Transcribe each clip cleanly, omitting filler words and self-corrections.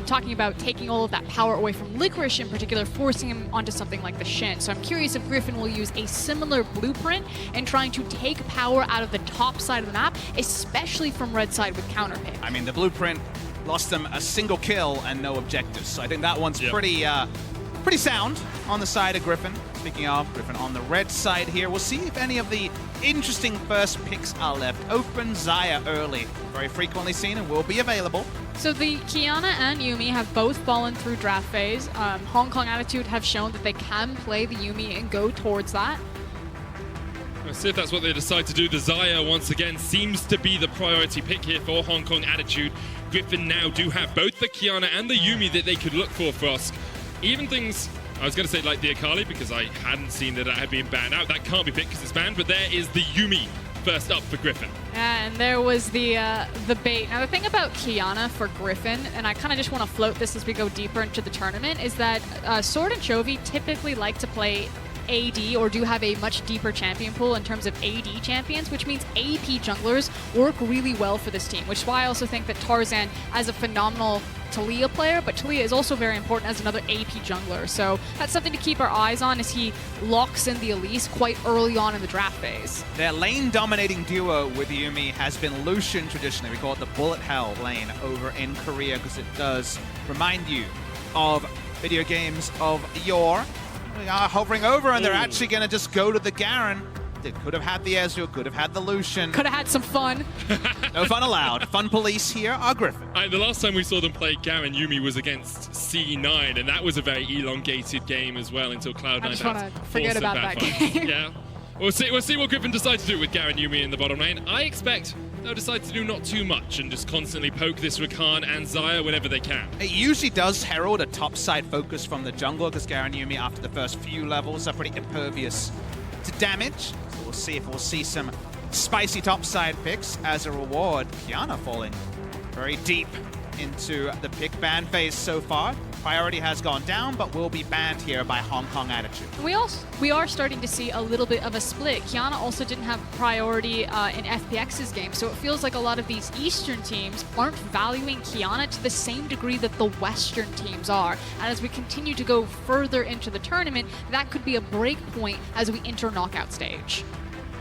talking about taking all of that power away from Licorice in particular, forcing him onto something like the Shin. So I'm curious if Griffin will use a similar blueprint in trying to take power out of the top side of the map, especially from red side with counter pick. I mean, the blueprint lost them a single kill and no objectives, so I think that one's pretty sound on the side of Griffin. Speaking of Griffin on the red side here, we'll see if any of the interesting first picks are left open. Xayah early, very frequently seen and will be available. So the Qiyana and Yuumi have both fallen through draft phase. Hong Kong Attitude have shown that they can play the Yuumi and go towards that. Let's see if that's what they decide to do. The Xayah, once again, seems to be the priority pick here for Hong Kong Attitude. Griffin now do have both the Qiyana and the Yuumi that they could look for Frosk. Even things, I was going to say like the Akali, because I hadn't seen that had been banned out. That can't be picked because it's banned, but there is the Yuumi first up for Griffin. Yeah, and there was the bait. Now the thing about Qiyana for Griffin, and I kind of just want to float this as we go deeper into the tournament, is that Sword and Chovy typically like to play AD or do have a much deeper champion pool in terms of AD champions, which means AP junglers work really well for this team, which is why I also think that Tarzan as a phenomenal Taliyah player, but Taliyah is also very important as another AP jungler. So that's something to keep our eyes on as he locks in the Elise quite early on in the draft phase. Their lane-dominating duo with Yuumi has been Lucian traditionally. We call it the bullet hell lane over in Korea because it does remind you of video games of yore. They are hovering over and they're actually going to just go to the Garen. They could have had the Ezreal, could have had the Lucian. Could have had some fun. No fun allowed. Fun police here are Griffin. The last time we saw them play Garen Yuumi was against C9, and that was a very elongated game as well until Cloud9. I just want to forget about that game. Yeah. We'll see what Griffin decides to do with Garen Yuumi in the bottom lane. I expect they'll decide to do not too much and just constantly poke this Rakan and Xayah whenever they can. It usually does herald a top-side focus from the jungler because Garen Yuumi, after the first few levels, are pretty impervious to damage. So we'll see if we'll see some spicy top-side picks as a reward. Qiyana falling very deep into the pick ban phase so far. Priority has gone down, but will be banned here by Hong Kong Attitude. We are starting to see a little bit of a split. Qiyana also didn't have priority in FPX's game, so it feels like a lot of these Eastern teams aren't valuing Qiyana to the same degree that the Western teams are. And as we continue to go further into the tournament, that could be a break point as we enter knockout stage.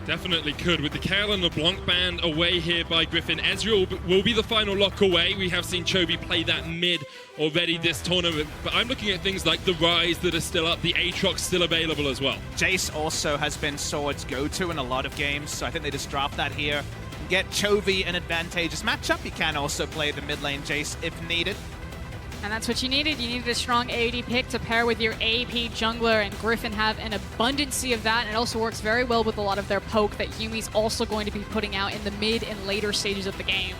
Definitely could. With the Kayle and LeBlanc band away here by Griffin, Ezreal will be the final lock away. We have seen Chovy play that mid already this tournament, but I'm looking at things like the Ryze that are still up, the Aatrox still available as well. Jace also has been Sword's go-to in a lot of games, so I think they just draft that here. Get Chovy an advantageous matchup. You can also play the mid lane Jace if needed. And that's what you needed. You needed a strong AD pick to pair with your AP jungler, and Griffin have an abundancy of that, and it also works very well with a lot of their poke that Yuumi's also going to be putting out in the mid and later stages of the game.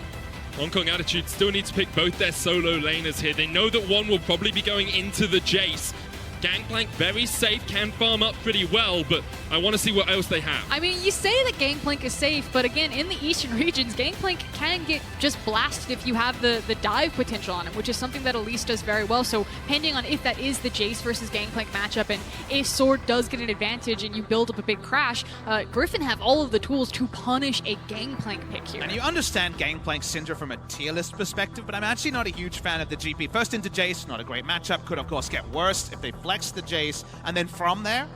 Hong Kong Attitude still need to pick both their solo laners here. They know that one will probably be going into the Jace. Gangplank, very safe, can farm up pretty well, but I want to see what else they have. I mean, you say that Gangplank is safe, but again, in the Eastern regions, Gangplank can get just blasted if you have the dive potential on him, which is something that Elise does very well. So depending on if that is the Jace versus Gangplank matchup, and if Sword does get an advantage and you build up a big crash, Griffin have all of the tools to punish a Gangplank pick here. And you understand Gangplank's syndrome from a tier list perspective, but I'm actually not a huge fan of the GP. First into Jace, not a great matchup, could of course get worse if they flex the Jace, and then from there,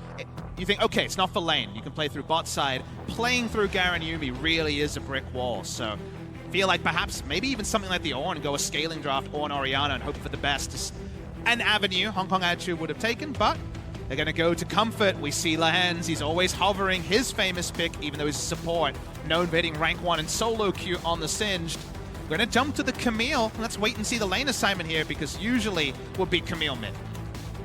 you think, okay, it's not for lane. You can play through bot side. Playing through Garen Yuumi really is a brick wall, so feel like perhaps maybe even something like the Ornn, go a scaling draft, Ornn Orianna, and hope for the best. Just an avenue Hong Kong Attitude would have taken, but they're going to go to Comfort. We see Lehens, he's always hovering, his famous pick, even though he's a support, known for hitting rank 1 and solo queue on the Singed. We're going to jump to the Camille. Let's wait and see the lane assignment here, because usually we'll beat Camille mid.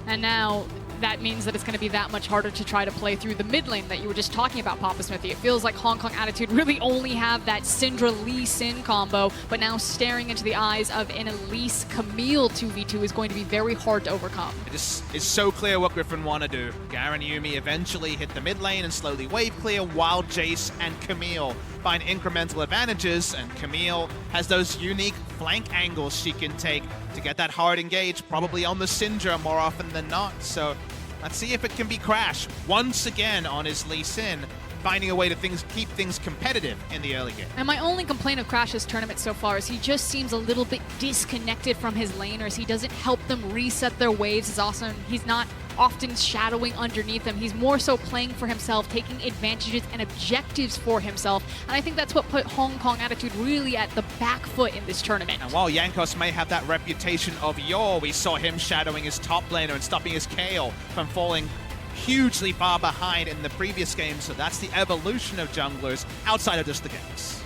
And now that means that it's going to be that much harder to try to play through the mid lane that you were just talking about, Papa Smithy. It feels like Hong Kong Attitude really only have that Syndra Lee Sin combo, but now staring into the eyes of an Elise Camille 2v2 is going to be very hard to overcome. It is so clear what Griffin want to do. Garen Yuumi eventually hit the mid lane and slowly wave clear, while Jace and Camille find incremental advantages, and Camille has those unique flank angles she can take to get that hard engage, probably on the Syndra more often than not. So let's see if it can be Crash once again on his Lee Sin. finding a way to keep things competitive in the early game. And my only complaint of Crash's tournament so far is he just seems a little bit disconnected from his laners. He doesn't help them reset their waves as awesome. He's not often shadowing underneath them. He's more so playing for himself, taking advantages and objectives for himself. And I think that's what put Hong Kong Attitude really at the back foot in this tournament. And while Jankos may have that reputation of yore, we saw him shadowing his top laner and stopping his KO from falling hugely far behind in the previous game. So that's the evolution of junglers outside of just the ganks.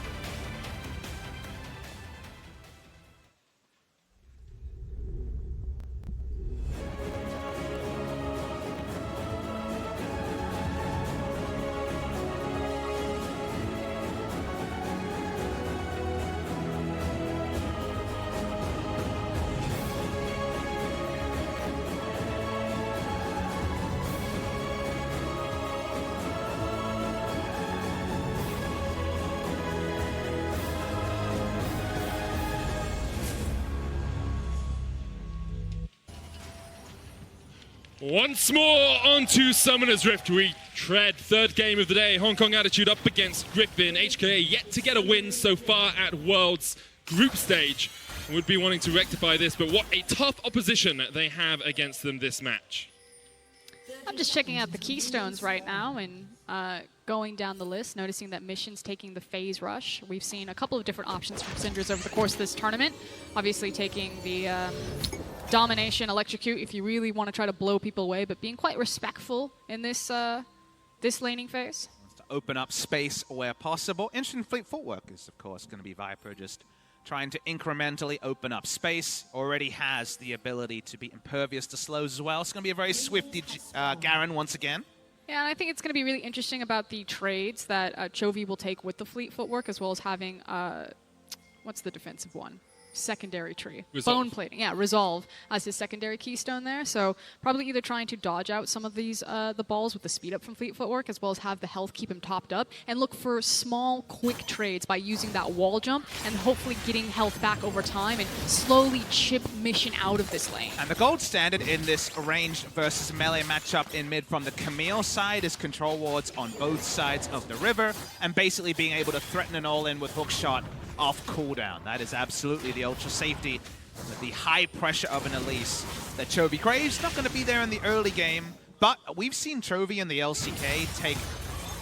Once more onto Summoner's Rift. We tread third game of the day. Hong Kong Attitude up against Griffin. HKA yet to get a win so far at Worlds group stage. Would be wanting to rectify this, but what a tough opposition they have against them this match. I'm just checking out the keystones right now and going down the list, noticing that Mission's taking the phase rush. We've seen a couple of different options from Synders over the course of this tournament. Obviously taking the domination, electrocute if you really want to try to blow people away, but being quite respectful in this this laning phase. Wants to open up space where possible. Interesting fleet footwork is, of course, going to be Viper just trying to incrementally open up space. Already has the ability to be impervious to slows as well. It's going to be a very swifty Garen once again. Yeah, and I think it's going to be really interesting about the trades that Chovy will take with the fleet footwork, as well as having, what's the defensive one? Secondary tree. Resolve. Bone plating. Yeah, Resolve as his secondary keystone there. So probably either trying to dodge out some of these the balls with the speed up from Fleet Footwork, as well as have the health keep him topped up, and look for small, quick trades by using that wall jump and hopefully getting health back over time and slowly chip Mission out of this lane. And the gold standard in this ranged versus melee matchup in mid from the Camille side is control wards on both sides of the river and basically being able to threaten an all-in with hookshot off cooldown. That is absolutely the ultra safety, the high pressure of an Elise that Chovy craves. Not going to be there in the early game, but we've seen Chovy and the LCK take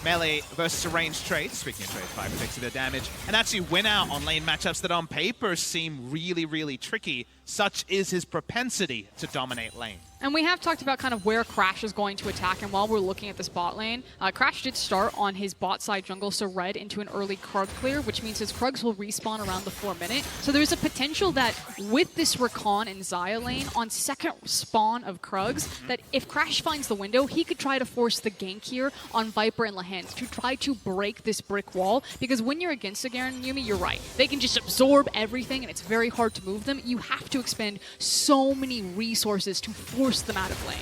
melee versus ranged trades, speaking of trades, 5 of their damage, and actually win out on lane matchups that on paper seem really, really tricky. Such is his propensity to dominate lane. And we have talked about kind of where Crash is going to attack, and while we're looking at this bot lane, Crash did start on his bot side jungle, so red into an early Krug clear, which means his Krugs will respawn around the 4-minute. So there's a potential that with this Rakan and Xayah lane, on second spawn of Krugs, that if Crash finds the window, he could try to force the gank here on Viper and Lehend to try to break this brick wall, because when you're against a Garen and Yuumi, you're right. They can just absorb everything, and it's very hard to move them. You have to expend so many resources to force them out of lane.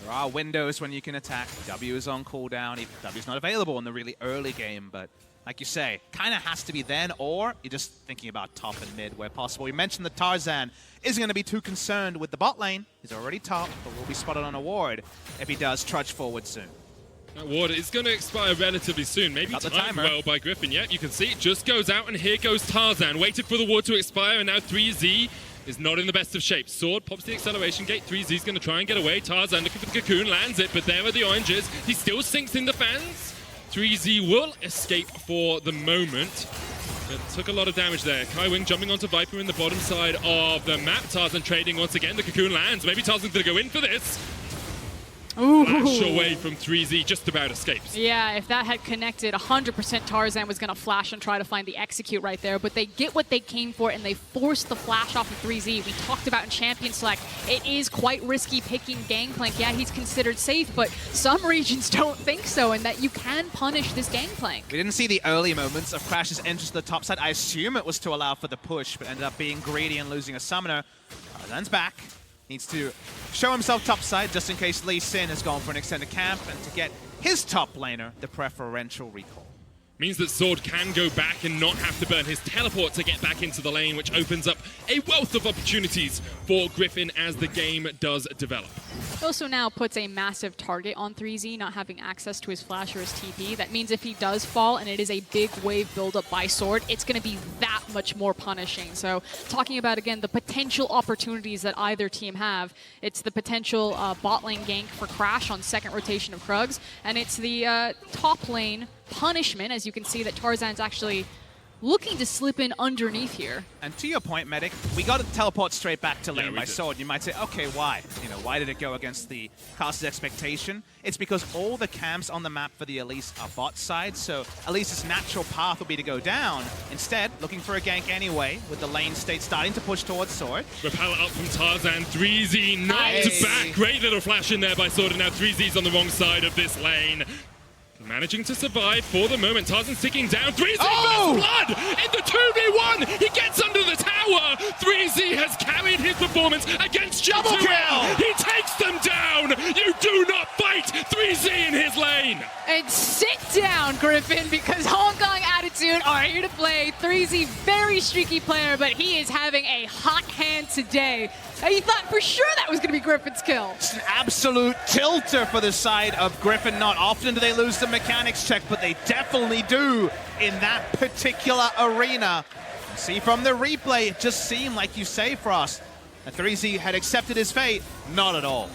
There are windows when you can attack. W is on cooldown. W is not available in the really early game, but like you say, kind of has to be then, or you're just thinking about top and mid where possible. You mentioned that Tarzan isn't going to be too concerned with the bot lane. He's already top, but will be spotted on a ward if he does trudge forward soon. That ward is going to expire relatively soon. Maybe timed well by Griffin. Yep, you can see it just goes out, and here goes Tarzan. Waited for the ward to expire, and now 3Z is not in the best of shape. Sword pops the acceleration gate. 3Z's going to try and get away. Tarzan looking for the cocoon, lands it, but there are the oranges. He still sinks in the fans. 3Z will escape for the moment. But took a lot of damage there. Kaiwing jumping onto Viper in the bottom side of the map. Tarzan trading once again. The cocoon lands. Maybe Tarzan's going to go in for this. Ooh. Flash away from 3Z, just about escapes. Yeah, if that had connected, 100% Tarzan was going to flash and try to find the execute right there, but they get what they came for, and they forced the flash off of 3Z. We talked about in Champion Select, it is quite risky picking Gangplank. Yeah, he's considered safe, but some regions don't think so, and that you can punish this Gangplank. We didn't see the early moments of Crash's entrance to the top side. I assume it was to allow for the push, but ended up being greedy and losing a summoner. Tarzan's back. Needs to show himself topside just in case Lee Sin has gone for an extended camp and to get his top laner the preferential recall. means that Sword can go back and not have to burn his teleport to get back into the lane, which opens up a wealth of opportunities for Griffin as the game does develop. It also now puts a massive target on 3Z, not having access to his flash or his TP. That means if he does fall and it is a big wave buildup by Sword, it's going to be that much more punishing. So talking about, again, the potential opportunities that either team have, it's the potential bot lane gank for Crash on second rotation of Krugs, and it's the top lane punishment, as you can see that Tarzan's actually looking to slip in underneath here. And to your point, Medic, we got to teleport straight back to lane by did. Sword. You might say, okay, why? You know, why did it go against the caster's expectation? It's because all the camps on the map for the Elise are bot side, so Elise's natural path will be to go down. Instead, looking for a gank anyway, with the lane state starting to push towards Sword. Repel up from Tarzan, 3Z knocked Nice. back. Great little flash in there by Sword, and now 3Z's on the wrong side of this lane. Managing to survive for the moment. Tarzan's ticking down. 3Z Oh! first blood in the 2v1. He gets under the tower. 3Z has carried his performance against Double G2. kill! He takes them down. You do not fight 3Z in his lane. And sit down, Griffin, because Hong Kong Attitude are here to play. 3Z, very streaky player, but he is having a hot hand today. And you thought for sure that was going to be Griffin's kill. It's an absolute tilter for the side of Griffin. Not often do they lose the mechanics check, but they definitely do in that particular arena. See from the replay, it just seemed like you say, Frost, that 3Z had accepted his fate. Not at all.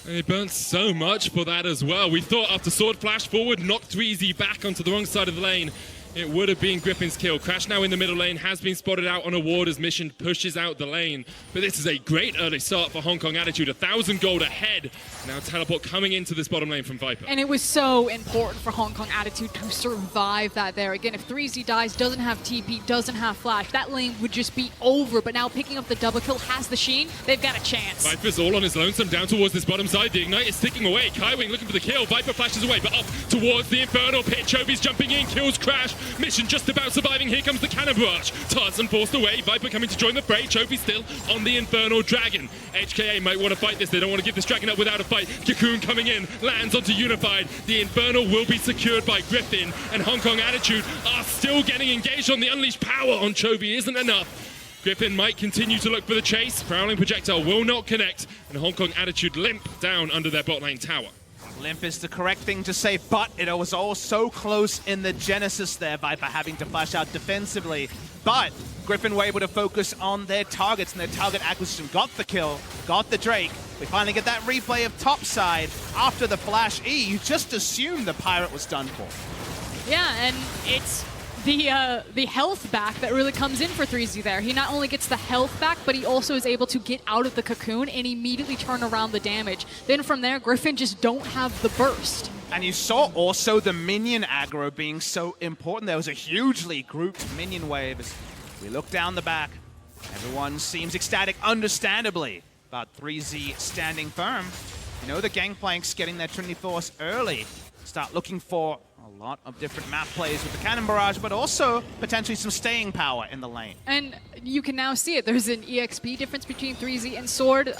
And he burnt so much for that as well. We thought after Sword flash forward, knocked 3Z back onto the wrong side of the lane, it would have been Griffin's kill. Crash now in the middle lane, has been spotted out on a ward as Mission pushes out the lane. But this is a great early start for Hong Kong Attitude. 1,000 gold ahead. Now teleport coming into this bottom lane from Viper. And it was so important for Hong Kong Attitude to survive that there. Again, if 3Z dies, doesn't have TP, doesn't have flash, that lane would just be over. But now picking up the double kill, has the Sheen, they've got a chance. Viper's all on his lonesome down towards this bottom side. The Ignite is ticking away. Kaiwing looking for the kill. Viper flashes away, but up towards the Infernal Pit. Chovy's jumping in, kills Crash. Mission just about surviving. Here comes the cannon barrage. Tarzan forced away. Viper coming to join the fray. Chovy still on the Infernal Dragon. HKA might want to fight this. They don't want to give this Dragon up without a fight. Cocoon coming in, lands onto Unified. The Infernal will be secured by Griffin, and Hong Kong Attitude are still getting engaged on the Unleashed power on Chovy. Isn't enough. Griffin might continue to look for the chase. Prowling Projectile will not connect, and Hong Kong Attitude limp down under their bot lane tower. Limp is the correct thing to say, but it was all so close in the Genesis there, Viper having to flash out defensively. But Griffin were able to focus on their targets, and their target acquisition got the kill, got the Drake. We finally get that replay of topside after the flash E. You just assumed the Pirate was done for. Yeah, and it's the health back that really comes in for 3Z there. He not only gets the health back, but he also is able to get out of the cocoon and immediately turn around the damage. Then from there, Griffin just don't have the burst. And you saw also the minion aggro being so important. There was a hugely grouped minion wave. As we look down the back, everyone seems ecstatic, understandably, about 3Z standing firm. You know, the Gangplank's getting their Trinity Force early. Start looking for a lot of different map plays with the Cannon Barrage, but also potentially some staying power in the lane. And you can now see it. There's an EXP difference between 3Z and Sword.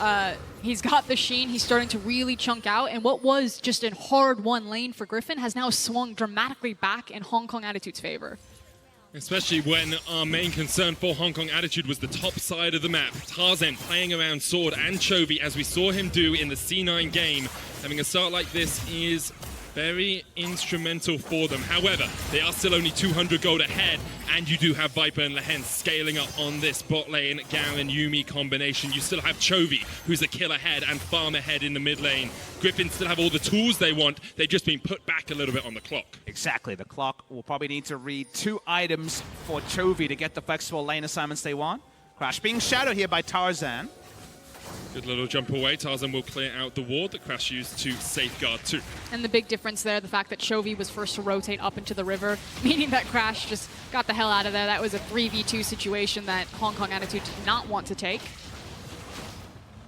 He's got the Sheen. He's starting to really chunk out. And what was just a hard-won lane for Griffin has now swung dramatically back in Hong Kong Attitude's favor. Especially when our main concern for Hong Kong Attitude was the top side of the map. Tarzan playing around Sword and Chovy, as we saw him do in the C9 game. Having a start like this is very instrumental for them. However, they are still only 200 gold ahead, and you do have Viper and Lehen scaling up on this bot lane Garen Yuumi combination. You still have Chovy, who's a kill ahead, and farm ahead in the mid lane. Griffin still have all the tools they want. They've just been put back a little bit on the clock. Exactly. The clock will probably need to read 2 items for Chovy to get the flexible lane assignments they want. Crash being shadowed here by Tarzan. Good little jump away. Tarzan will clear out the ward that Crash used to safeguard too. And the big difference there, the fact that Chovy was first to rotate up into the river, meaning that Crash just got the hell out of there. That was a 3v2 situation that Hong Kong Attitude did not want to take.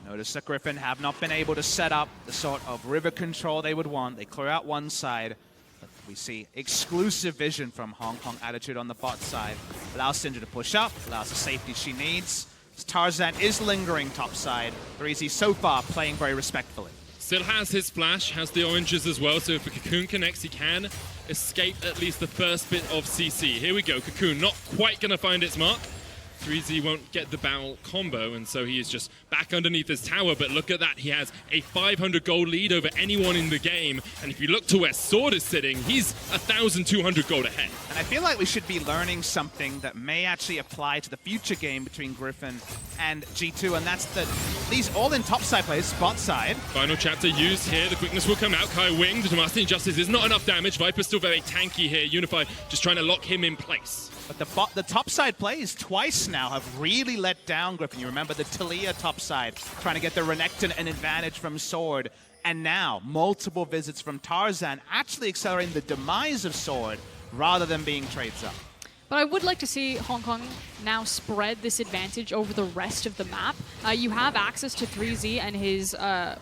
Notice that Griffin have not been able to set up the sort of river control they would want. They clear out one side. But we see exclusive vision from Hong Kong Attitude on the bot side. Allows Syndra to push up, allows the safety she needs. Tarzan is lingering topside. 3Z so far playing very respectfully. Still has his flash, has the oranges as well, so if a Cocoon connects, he can escape at least the first bit of CC. Here we go, Cocoon not quite going to find its mark. 3Z won't get the barrel combo, and so he is just back underneath his tower. But look at that, he has a 500 gold lead over anyone in the game. And if you look to where Sword is sitting, he's 1,200 gold ahead. And I feel like we should be learning something that may actually apply to the future game between Griffin and G2, and that's that these all-in topside players, spot side. Final chapter used here, the quickness will come out. Kai winged, Damascene Justice is not enough damage. Viper's still very tanky here. Unified just trying to lock him in place. But the topside plays twice now have really let down Griffin. You remember the Talia topside, trying to get the Renekton an advantage from Sword. And now, multiple visits from Tarzan, actually accelerating the demise of Sword rather than being trades up. But I would like to see Hong Kong now spread this advantage over the rest of the map. You have access to 3Z and his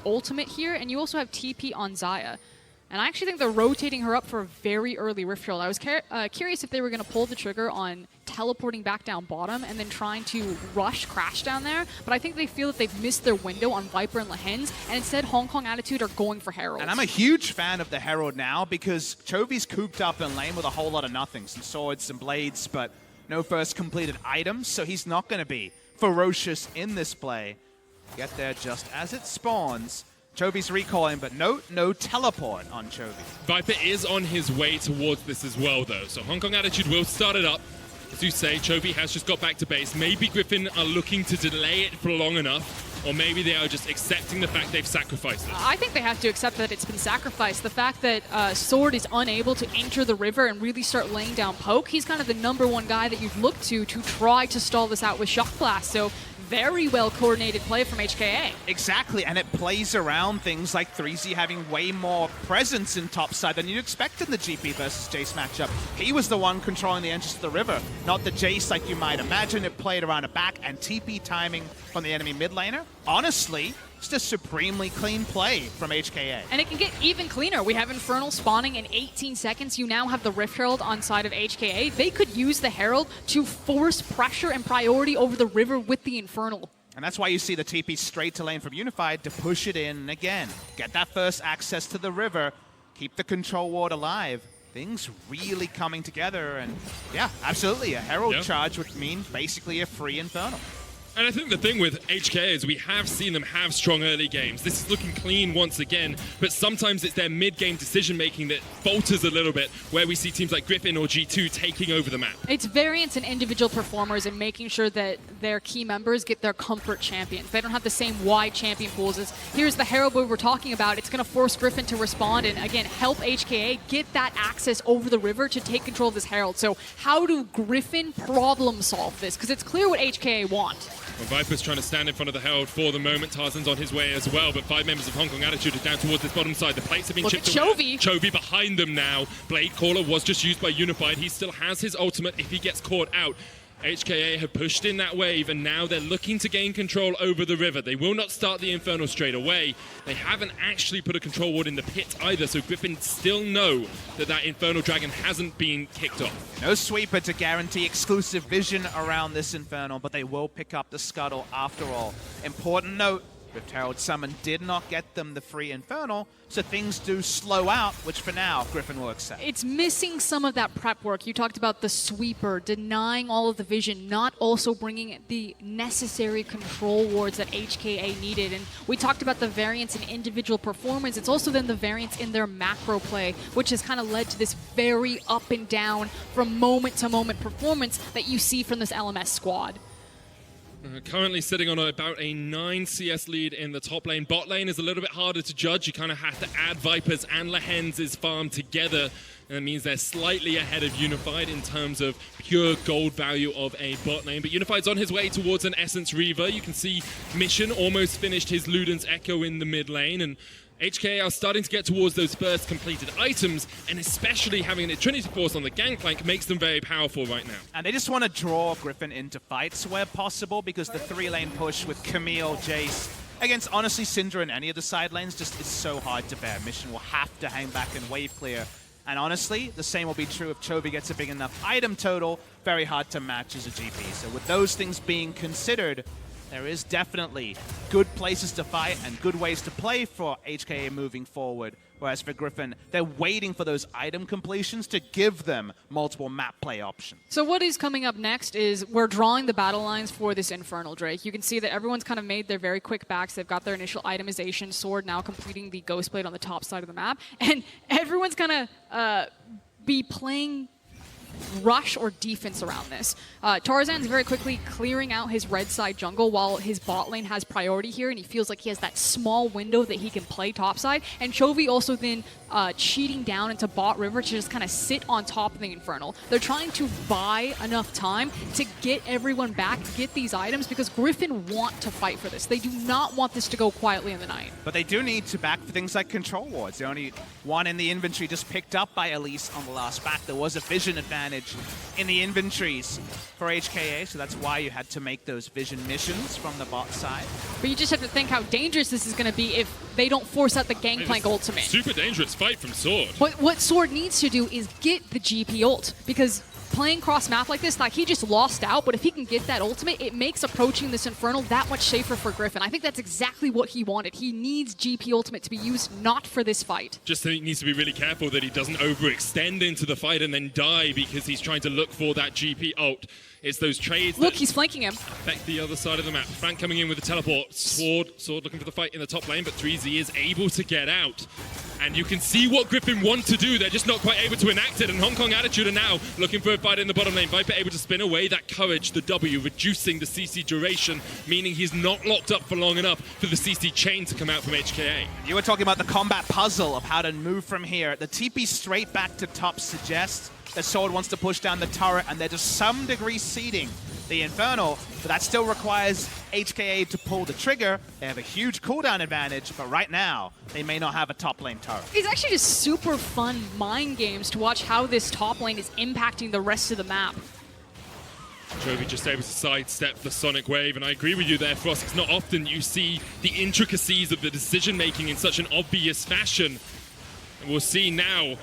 ultimate here, and you also have TP on Xayah. And I actually think they're rotating her up for a very early Rift Herald. I was curious if they were going to pull the trigger on teleporting back down bottom and then trying to rush Crash down there. But I think they feel that they've missed their window on Viper and Lehens, and instead Hong Kong Attitude are going for Herald. And I'm a huge fan of the Herald now because Chovy's cooped up in lane with a whole lot of nothing. Some swords, some blades, but no first completed items, so he's not going to be ferocious in this play. Get there just as it spawns. Chovy's recalling, but no teleport on Chovy. Viper is on his way towards this as well, though. So Hong Kong Attitude will start it up. As you say, Chovy has just got back to base. Maybe Griffin are looking to delay it for long enough, or maybe they are just accepting the fact they've sacrificed it. I think they have to accept that it's been sacrificed. The fact that Sword is unable to enter the river and really start laying down poke, he's kind of the #1 guy that you'd look to try to stall this out with Shock Blast. So very well coordinated play from HKA. Exactly, and it plays around things like 3Z having way more presence in topside than you'd expect in the GP versus Jace matchup. He was the one controlling the entrance to the river, not the Jace like you might imagine. It played around a back and TP timing from the enemy mid laner. Honestly, just a supremely clean play from HKA. And it can get even cleaner. We have Infernal spawning in 18 seconds. You now have the Rift Herald on side of HKA. They could use the Herald to force pressure and priority over the river with the Infernal. And that's why you see the TP straight to lane from Unified to push it in again. Get that first access to the river, keep the control ward alive. Things really coming together, and yeah, absolutely. A Herald charge would mean basically a free Infernal. And I think the thing with HKA is we have seen them have strong early games. This is looking clean once again, but sometimes it's their mid-game decision-making that falters a little bit, where we see teams like Griffin or G2 taking over the map. It's variance in individual performers and making sure that their key members get their comfort champions. They don't have the same wide champion pools as, here's the Herald we were talking about. It's going to force Griffin to respond and, again, help HKA get that access over the river to take control of this Herald. So how do Griffin problem solve this? Because it's clear what HKA want. Well, Viper's trying to stand in front of the Herald for the moment. Tarzan's on his way as well, but 5 members of Hong Kong Attitude are down towards this bottom side. The plates have been chipped away. Chovy behind them now. Blade Caller was just used by Unified. He still has his ultimate if he gets caught out. HKA have pushed in that wave, and now they're looking to gain control over the river. They will not start the Inferno straight away. They haven't actually put a control ward in the pit either, so Griffin still know that that Infernal Dragon hasn't been kicked off. No sweeper to guarantee exclusive vision around this Infernal, but they will pick up the scuttle after all. Important note, Rift Herald Summon did not get them the free Infernal, so things do slow out, which for now, Griffin will accept. It's missing some of that prep work. You talked about the sweeper, denying all of the vision, not also bringing the necessary control wards that HKA needed. And we talked about the variance in individual performance. It's also then the variance in their macro play, which has kind of led to this very up and down from moment to moment performance that you see from this LMS squad. Currently sitting on about a 9 CS lead in the top lane. Bot lane is a little bit harder to judge. You kind of have to add Vipers and Lehens' farm together. And that means they're slightly ahead of Unified in terms of pure gold value of a bot lane. But Unified's on his way towards an Essence Reaver. You can see Mission almost finished his Luden's Echo in the mid lane. And HKA are starting to get towards those first completed items, and especially having a Trinity Force on the gangplank makes them very powerful right now. And they just want to draw Griffin into fights where possible, because the 3-lane push with Camille, Jace, against honestly Syndra and any of the side lanes just is so hard to bear. Mission will have to hang back and wave clear. And honestly, the same will be true if Chovy gets a big enough item total. Very hard to match as a GP. So with those things being considered, there is definitely good places to fight and good ways to play for HKA moving forward. Whereas for Griffin, they're waiting for those item completions to give them multiple map play options. So what is coming up next is we're drawing the battle lines for this Infernal Drake. You can see that everyone's kind of made their very quick backs. They've got their initial itemization. Sword now completing the Ghost Blade on the top side of the map. And everyone's going to be playing rush or defense around this. Tarzan's very quickly clearing out his red side jungle while his bot lane has priority here, and he feels like he has that small window that he can play topside. And Chovy also then cheating down into bot river to just kind of sit on top of the Infernal. They're trying to buy enough time to get everyone back, get these items, because Griffin want to fight for this. They do not want this to go quietly in the night. But they do need to back for things like control wards. The only one in the inventory just picked up by Elise on the last back. There was a vision advantage in the inventories for HKA, so that's why you had to make those vision missions from the bot side. But you just have to think how dangerous this is going to be if they don't force out the Gangplank ultimate. Super dangerous fight from Sword. What Sword needs to do is get the GP ult, because playing cross-map like this, like, he just lost out, but if he can get that ultimate, it makes approaching this Infernal that much safer for Griffin. I think that's exactly what he wanted. He needs GP ultimate to be used not for this fight. Just he needs to be really careful that he doesn't overextend into the fight and then die because he's trying to look for that GP ult. It's those trades Look, he's flanking him. Affect the other side of the map. Frank coming in with the teleport. Sword looking for the fight in the top lane, but 3Z is able to get out. And you can see what Griffin want to do. They're just not quite able to enact it. And Hong Kong Attitude are now looking for a fight in the bottom lane. Viper able to spin away that courage, the W, reducing the CC duration, meaning he's not locked up for long enough for the CC chain to come out from HKA. You were talking about the combat puzzle of how to move from here. The TP straight back to top suggests that Sword wants to push down the turret, and they're to some degree seeding the Infernal, but that still requires HKA to pull the trigger. They have a huge cooldown advantage, but right now, they may not have a top lane turret. It's actually just super fun mind games to watch how this top lane is impacting the rest of the map. Chovy just able to sidestep the Sonic Wave, and I agree with you there, Frost. It's not often you see the intricacies of the decision-making in such an obvious fashion. And we'll see now.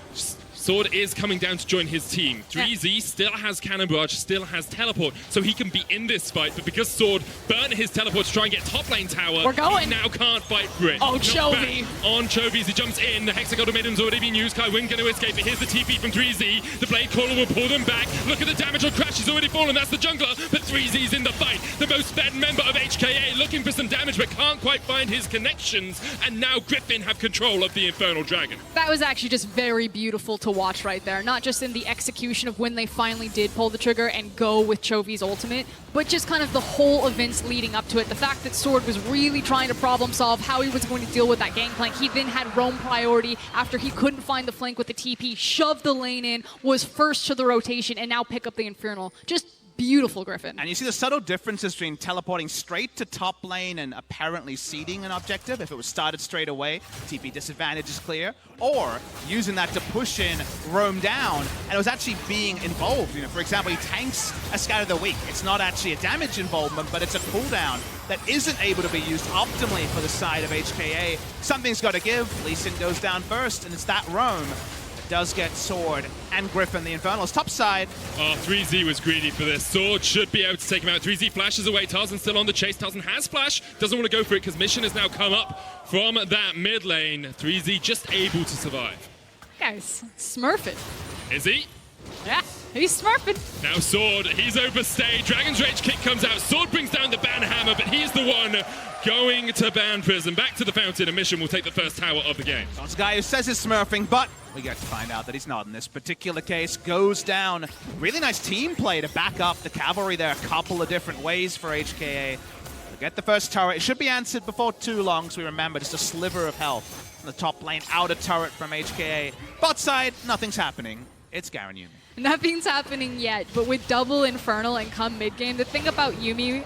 Sword is coming down to join his team. 3Z still has Cannon Barrage, still has Teleport, so he can be in this fight. But because Sword burnt his Teleport to try and get top lane tower, we're going. He now can't fight for it. Oh, Chovy. On Chovy as he jumps in. The Hexagon Maiden's already been used. Kai Wynn going to escape, but here's the TP from 3Z. The Blade Caller will pull them back. Look at the damage on Crash. He's already fallen. That's the jungler, but 3Z's in the fight. The most fed member of HKA looking for some damage, but can't quite find his connections. And now Griffin have control of the Infernal Dragon. That was actually just very beautiful to watch right there. Not just in the execution of when they finally did pull the trigger and go with Chovy's ultimate, but just kind of the whole events leading up to it. The fact that Sword was really trying to problem solve how he was going to deal with that Gangplank. He then had roam priority after he couldn't find the flank with the TP, shoved the lane in, was first to the rotation, and now pick up the Infernal. Just beautiful, Griffin. And you see the subtle differences between teleporting straight to top lane and apparently seeding an objective. If it was started straight away, TP disadvantage is clear. Or using that to push in, roam down, and it was actually being involved. You know, for example, he tanks a Scatter the Weak. It's not actually a damage involvement, but it's a cooldown that isn't able to be used optimally for the side of HKA. Something's got to give. Lee Sin goes down first, and it's that roam does get Sword and Griffin, the Infernals, top side. Oh, 3Z was greedy for this. Sword should be able to take him out. 3Z flashes away. Tarzan still on the chase. Tarzan has flash. Doesn't want to go for it because mission has now come up from that mid lane. 3Z just able to survive. Guys, smurfing. Is he? Yeah, he's smurfing. Now Sword, he's overstayed. Dragon's Rage kick comes out. Sword brings down the ban hammer, but he's the one going to ban prison. Back to the fountain, and mission will take the first tower of the game. That's a guy who says he's smurfing, but we get to find out that he's not in this particular case. Goes down. Really nice team play to back up the cavalry there a couple of different ways for HKA. To get the first turret. It should be answered before too long, so we remember just a sliver of health on the top lane. Outer turret from HKA. Bot side, nothing's happening. It's Garen Yumi. Nothing's happening yet, but with double Infernal and come mid-game, the thing about Yumi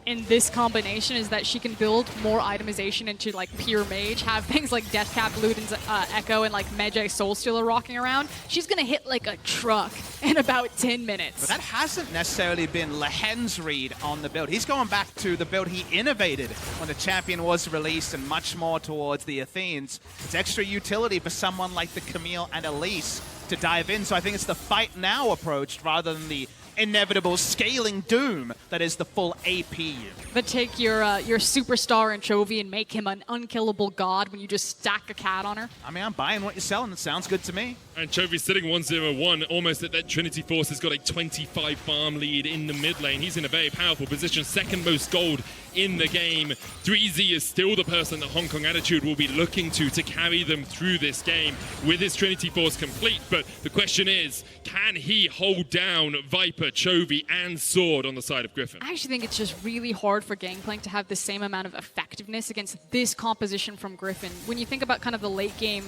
in this combination is that she can build more itemization into like pure mage, have things like Deathcap, Luden's Echo, and like Medjay Soulstealer rocking around. She's gonna hit like a truck in about 10 minutes. But that hasn't necessarily been Lehen's read on the build. He's going back to the build he innovated when the champion was released and much more towards the Athenes. It's extra utility for someone like the Camille and Elise to dive in. So I think it's the fight now approach rather than the inevitable scaling doom that is the full AP Yuumi. But take your superstar anchovy and make him an unkillable god when you just stack a cat on her. I mean, I'm buying what you're selling. It sounds good to me. Anchovy sitting 1-0-1, almost at that Trinity Force has got a 25 farm lead in the mid lane. He's in a very powerful position, second most gold in the game. 3Z is still the person that Hong Kong Attitude will be looking to carry them through this game with his Trinity Force complete. But the question is, can he hold down Viper, Chovy, and Sword on the side of Griffin? I actually think it's just really hard for Gangplank to have the same amount of effectiveness against this composition from Griffin. When you think about kind of the late game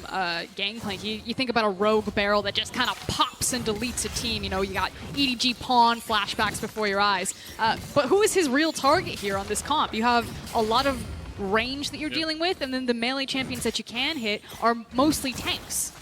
Gangplank, you think about a rogue barrel that just kind of pops and deletes a team. You know, you got EDG pawn flashbacks before your eyes. But who is his real target here on this comp? You have a lot of range that you're dealing with, and then the melee champions that you can hit are mostly tanks.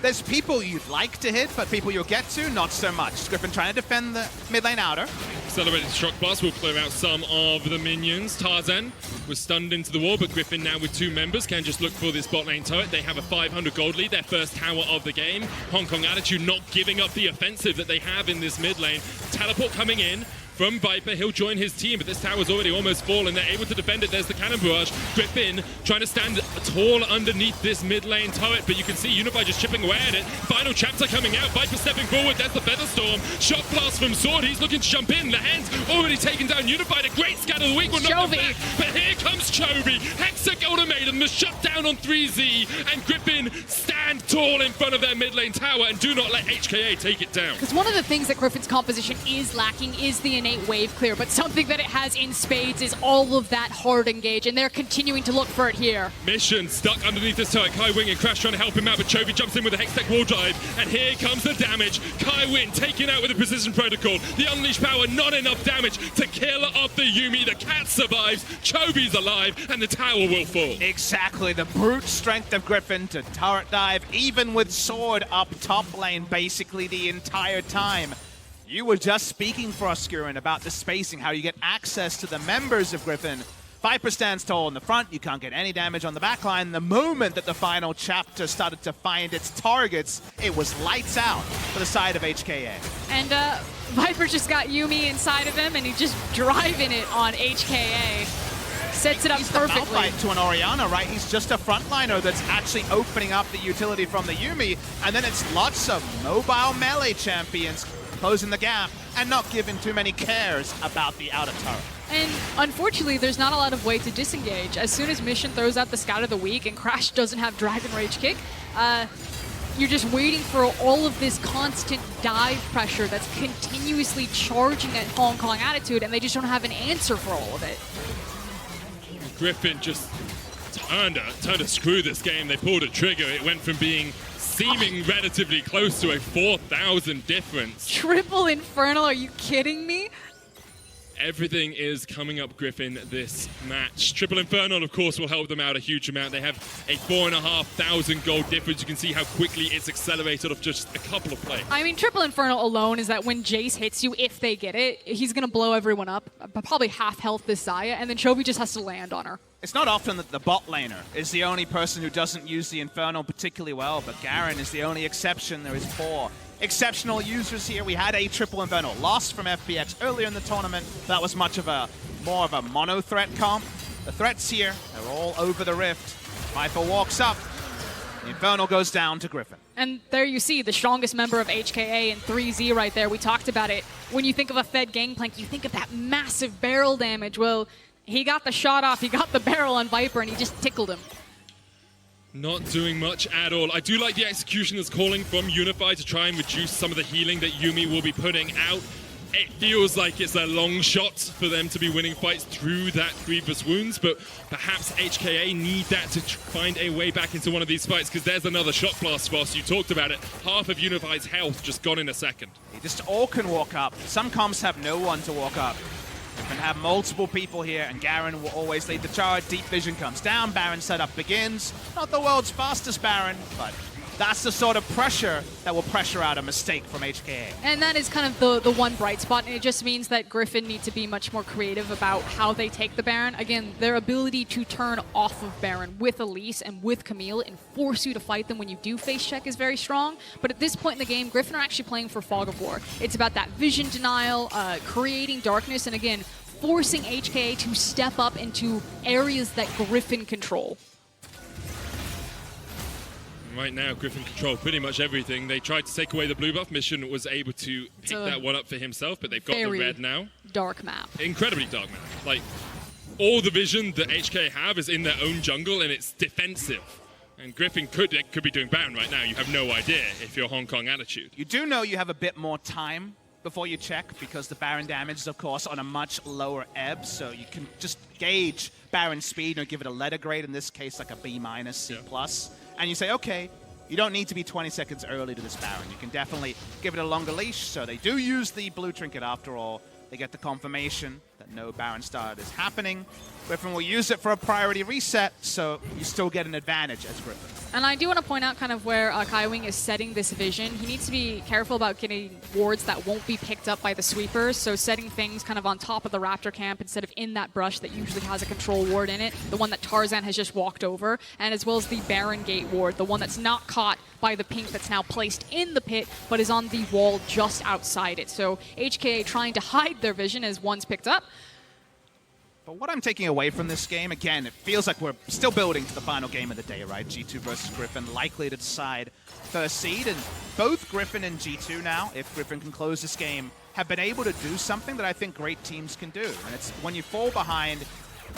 There's people you'd like to hit, but people you'll get to, not so much. Griffin trying to defend the mid lane outer. Accelerated Shock Blast will clear out some of the minions. Tarzan was stunned into the wall, but Griffin now with 2 members can just look for this bot lane turret. They have a 500 gold lead, their first tower of the game. Hong Kong Attitude not giving up the offensive that they have in this mid lane. Teleport coming in from Viper, he'll join his team, but this tower's already almost fallen. They're able to defend it. There's the cannon barrage. Griffin trying to stand tall underneath this mid lane turret, but you can see Unify just chipping away at it. Final chapter coming out. Viper stepping forward. There's the Featherstorm. Shock blast from Sword. He's looking to jump in. The hand's already taken down Unify. A great scat of the week will knock them back. But here comes Chovy. Hexa Golden Maiden, the shutdown on 3Z, and Griffin stand tall in front of their mid lane tower and do not let HKA take it down. Because one of the things that Griffin's composition is lacking is the innate wave clear, but something that it has in spades is all of that hard engage, and they're continuing to look for it here. Mission stuck underneath this turret. Kai Wing and Crash trying to help him out, but Chovy jumps in with a Hextech wall drive, and here comes the damage. Kai Wing taken out with a precision protocol. The unleashed power, not enough damage to kill off the Yuumi. The cat survives, Chovy's alive, and the tower will fall. Exactly, the brute strength of Griffin to turret dive, even with Sword up top lane basically the entire time. You were just speaking for us, Skurin, about the spacing, how you get access to the members of Griffin. Viper stands tall in the front, you can't get any damage on the backline. The moment that the final chapter started to find its targets, it was lights out for the side of HKA. And Viper just got Yuumi inside of him, and he's just driving it on HKA. Sets it up perfectly. He's the Malphite to an Orianna, right? He's just a frontliner that's actually opening up the utility from the Yuumi, and then it's lots of mobile melee champions closing the gap and not giving too many cares about the outer turret. And unfortunately, there's not a lot of way to disengage. As soon as Mission throws out the Scout of the Week and Crash doesn't have Dragon Rage Kick, you're just waiting for all of this constant dive pressure that's continuously charging at Hong Kong Attitude, and they just don't have an answer for all of it. Griffin just turned a screw this game. They pulled a trigger. It went from being seeming relatively close to a 4,000 difference. Triple Infernal, are you kidding me? Everything is coming up Griffin this match. Triple Infernal, of course, will help them out a huge amount. They have a 4,500 gold difference. You can see how quickly it's accelerated off just a couple of plays. I mean, Triple Infernal alone is that when Jace hits you, if they get it, he's going to blow everyone up. Probably half health this Xayah, and then Chovy just has to land on her. It's not often that the bot laner is the only person who doesn't use the Infernal particularly well, but Garen is the only exception. There is 4 exceptional users here. We had a Triple Infernal lost from FPX earlier in the tournament. That was more of a mono threat comp. The threats here, they're all over the rift. Viper walks up. The Infernal goes down to Griffin. And there you see the strongest member of HKA and 3Z right there. We talked about it. When you think of a Fed Gangplank, you think of that massive barrel damage. Well, he got the shot off, he got the barrel on Viper, and he just tickled him. Not doing much at all. I do like the execution that's calling from Unify to try and reduce some of the healing that Yuumi will be putting out. It feels like it's a long shot for them to be winning fights through that grievous wounds, but perhaps HKA need that to find a way back into one of these fights, because there's another shot blast for us. You talked about it. Half of Unify's health just gone in a second. They just all can walk up. Some comps have no one to walk up. You can have multiple people here, and Garen will always lead the charge. Deep Vision comes down, Baron setup begins. Not the world's fastest Baron, but that's the sort of pressure that will pressure out a mistake from HKA. And that is kind of the one bright spot, and it just means that Griffin need to be much more creative about how they take the Baron. Again, their ability to turn off of Baron with Elise and with Camille and force you to fight them when you do face check is very strong. But at this point in the game, Griffin are actually playing for Fog of War. It's about that vision denial, creating darkness, and again, forcing HKA to step up into areas that Griffin control. Right now, Griffin control pretty much everything. They tried to take away the blue buff. Mission was able to pick that one up for himself, but they've got the red now. Dark map. Incredibly dark map. Like, all the vision that HK have is in their own jungle, and it's defensive. And Griffin could be doing Baron right now. You have no idea if you're Hong Kong Attitude. You do know you have a bit more time before you check, because the Baron damage is, of course, on a much lower ebb, so you can just gauge Baron speed and give it a letter grade, in this case like a B-, C+. And you say, okay, you don't need to be 20 seconds early to this Baron. You can definitely give it a longer leash, so they do use the blue trinket after all. They get the confirmation that no Baron start is happening. Griffin will use it for a priority reset, so you still get an advantage as Griffin. And I do want to point out kind of where Kaiwing is setting this vision. He needs to be careful about getting wards that won't be picked up by the sweepers, so setting things kind of on top of the Raptor camp instead of in that brush that usually has a control ward in it, the one that Tarzan has just walked over, and as well as the Baron Gate ward, the one that's not caught by the pink that's now placed in the pit, but is on the wall just outside it. So HKA trying to hide their vision as one's picked up. But what I'm taking away from this game, again, it feels like we're still building to the final game of the day, right? G2 versus Griffin, likely to decide first seed. And both Griffin and G2 now, if Griffin can close this game, have been able to do something that I think great teams can do. And it's when you fall behind,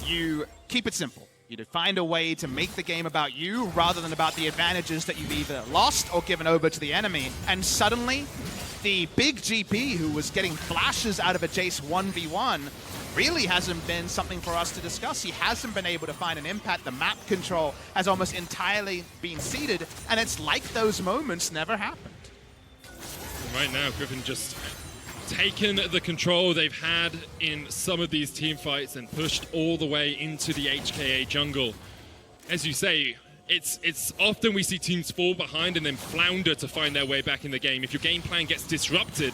you keep it simple. You find a way to make the game about you rather than about the advantages that you've either lost or given over to the enemy. And suddenly, the big GP who was getting flashes out of a Jace 1v1 really hasn't been something for us to discuss. He hasn't been able to find an impact. The map control has almost entirely been ceded, and it's like those moments never happened. Right now, Griffin just taken the control they've had in some of these team fights and pushed all the way into the HKA jungle. As you say, it's often we see teams fall behind and then flounder to find their way back in the game. If your game plan gets disrupted,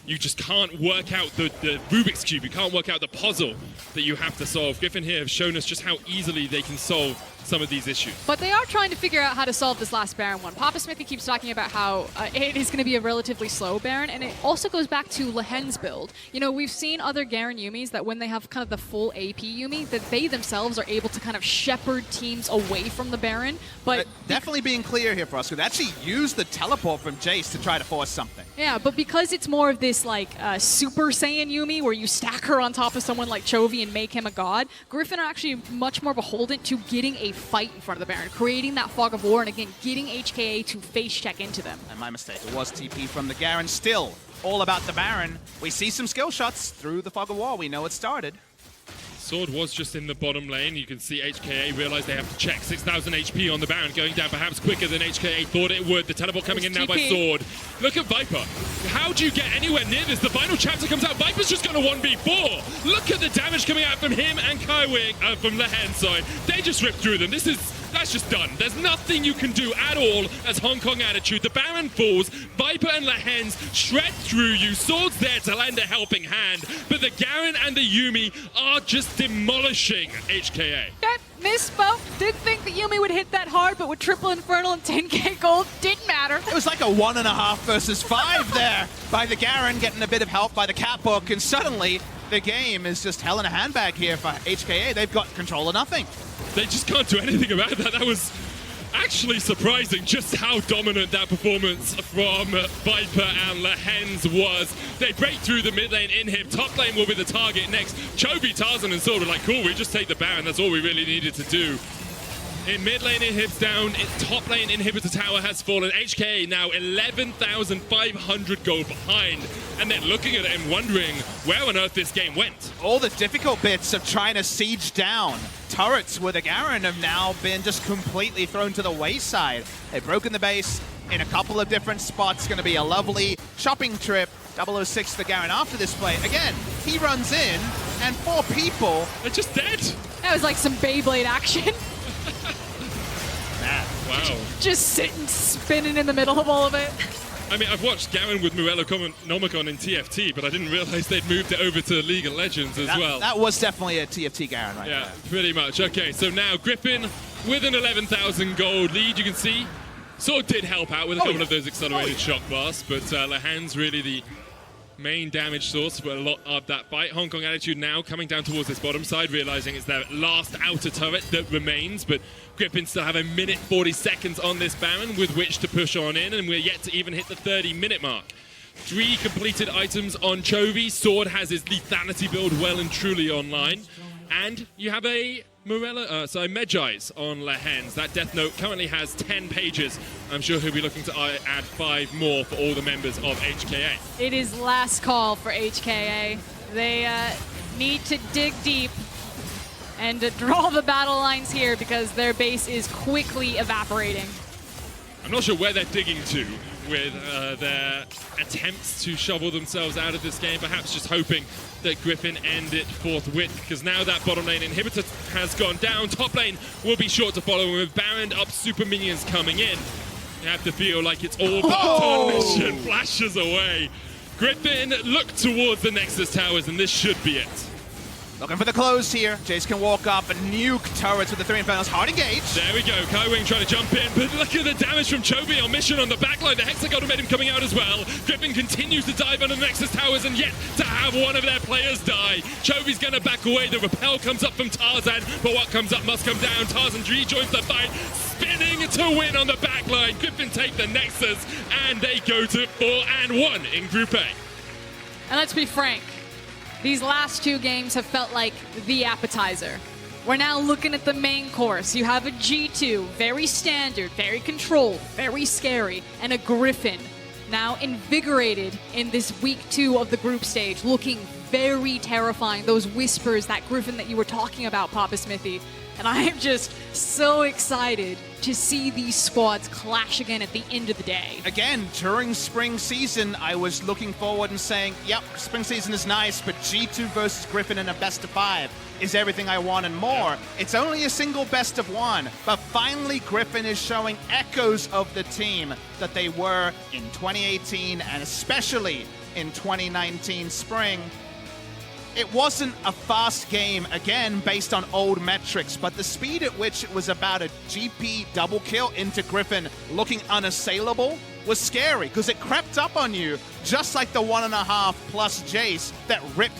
you just can't work out the Rubik's Cube. You can't work out the puzzle that you have to solve. Griffin here have shown us just how easily they can solve some of these issues. But they are trying to figure out how to solve this last Baron one. Papa Smithy keeps talking about how it is going to be a relatively slow Baron, and it also goes back to Lehen's build. You know, we've seen other Garen Yumis that when they have kind of the full AP Yumi, that they themselves are able to kind of shepherd teams away from the Baron. But definitely being clear here for us, could actually use the teleport from Jace to try to force something. Yeah, but because it's more of this like Super Saiyan Yumi where you stack her on top of someone like Chovy and make him a god, Griffin are actually much more beholden to getting a fight in front of the Baron, creating that fog of war, and again, getting HKA to face check into them. And my mistake, it was TP from the Garen. Still, all about the Baron. We see some skill shots through the fog of war. We know it started. Sword was just in the bottom lane. You can see HKA realize they have to check 6,000 HP on the Baron, going down perhaps quicker than HKA thought it would. The teleport coming in now by Sword. Look at Viper. How do you get anywhere near this? The final chapter comes out. Viper's just got a 1v4. Look at the damage coming out from him and Kaiwing, from Lehen, sorry. They just ripped through them. That's just done. There's nothing you can do at all as Hong Kong Attitude. The Baron falls. Viper and Lehens shred through you. Sword's there to lend a helping hand. But the Garen and the Yuumi are just demolishing HKA. That misspoke. Did think that Yuumi would hit that hard, but with triple Infernal and 10k gold, didn't matter. It was like a 1.5 versus 5 there by the Garen, getting a bit of help by the Catbook, and suddenly the game is just hell in a handbag here for HKA. They've got control of nothing. They just can't do anything about that. That was actually surprising just how dominant that performance from Viper and Lehens was. They break through the mid lane inhib. Top lane will be the target next. Chovy, Tarzan, and Sword are like, cool, we just take the Baron. That's all we really needed to do. In mid lane, inhib's down. In top lane, inhibitor tower has fallen. HKA now 11,500 gold behind. And they're looking at it and wondering where on earth this game went. All the difficult bits of trying to siege down turrets with a Garen have now been just completely thrown to the wayside. They've broken the base in a couple of different spots. Going to be a lovely shopping trip. 006 the Garen after this play. Again, he runs in, and 4 people are just dead. That was like some Beyblade action. Wow. Just sitting, spinning in the middle of all of it. I mean, I've watched Garen with Morello Nomicon in TFT, but I didn't realize they'd moved it over to League of Legends as well. That was definitely a TFT Garen right Yeah, there. pretty much. Okay, so now Griffin with an 11,000 gold lead. You can see Sword did help out with a couple of those accelerated shock blasts, but Lehan's really the main damage source for a lot of that fight. Hong Kong Attitude now coming down towards this bottom side, realizing it's their last outer turret that remains, but Griffin still have a minute 40 seconds on this Baron with which to push on in, and we're yet to even hit the 30-minute mark. 3 completed items on Chovy. Sword has his lethality build well and truly online, and you have a Medjai's on Lehen's. That Death Note currently has 10 pages. I'm sure he'll be looking to add 5 more for all the members of HKA. It is last call for HKA. They need to dig deep and draw the battle lines here because their base is quickly evaporating. I'm not sure where they're digging to with their attempts to shovel themselves out of this game, perhaps just hoping that Griffin end it forthwith, because now that bottom lane inhibitor has gone down, top lane will be short to follow, and with Baron up, super minions coming in, you have to feel like it's all but on mission. Flashes away. Griffin look towards the Nexus towers, and this should be it. Looking for the close here. Jace can walk up and nuke turrets with the 3 Infernos. Hard engage. There we go. Kaiwing trying to jump in, but look at the damage from Chovy on mission on the backline. The Hexagol made him coming out as well. Griffin continues to dive under the Nexus towers, and yet to have one of their players die. Chovy's going to back away. The repel comes up from Tarzan, but what comes up must come down. Tarzan rejoins the fight, spinning to win on the backline. Griffin take the Nexus, and they go to 4-1 in Group A. And let's be frank, these last 2 games have felt like the appetizer. We're now looking at the main course. You have a G2, very standard, very controlled, very scary, and a Griffin, now invigorated in this week 2 of the group stage, looking very terrifying. Those whispers, that Griffin that you were talking about, Papa Smithy. And I am just so excited to see these squads clash again at the end of the day. Again, during spring season, I was looking forward and saying, yep, spring season is nice, but G2 versus Griffin in a best of 5 is everything I want and more. It's only a single best of 1, but finally Griffin is showing echoes of the team that they were in 2018 and especially in 2019 spring. It wasn't a fast game, again, based on old metrics, but the speed at which it was about a GP double kill into Griffin looking unassailable was scary, because it crept up on you, just like the 1.5 plus Jace that ripped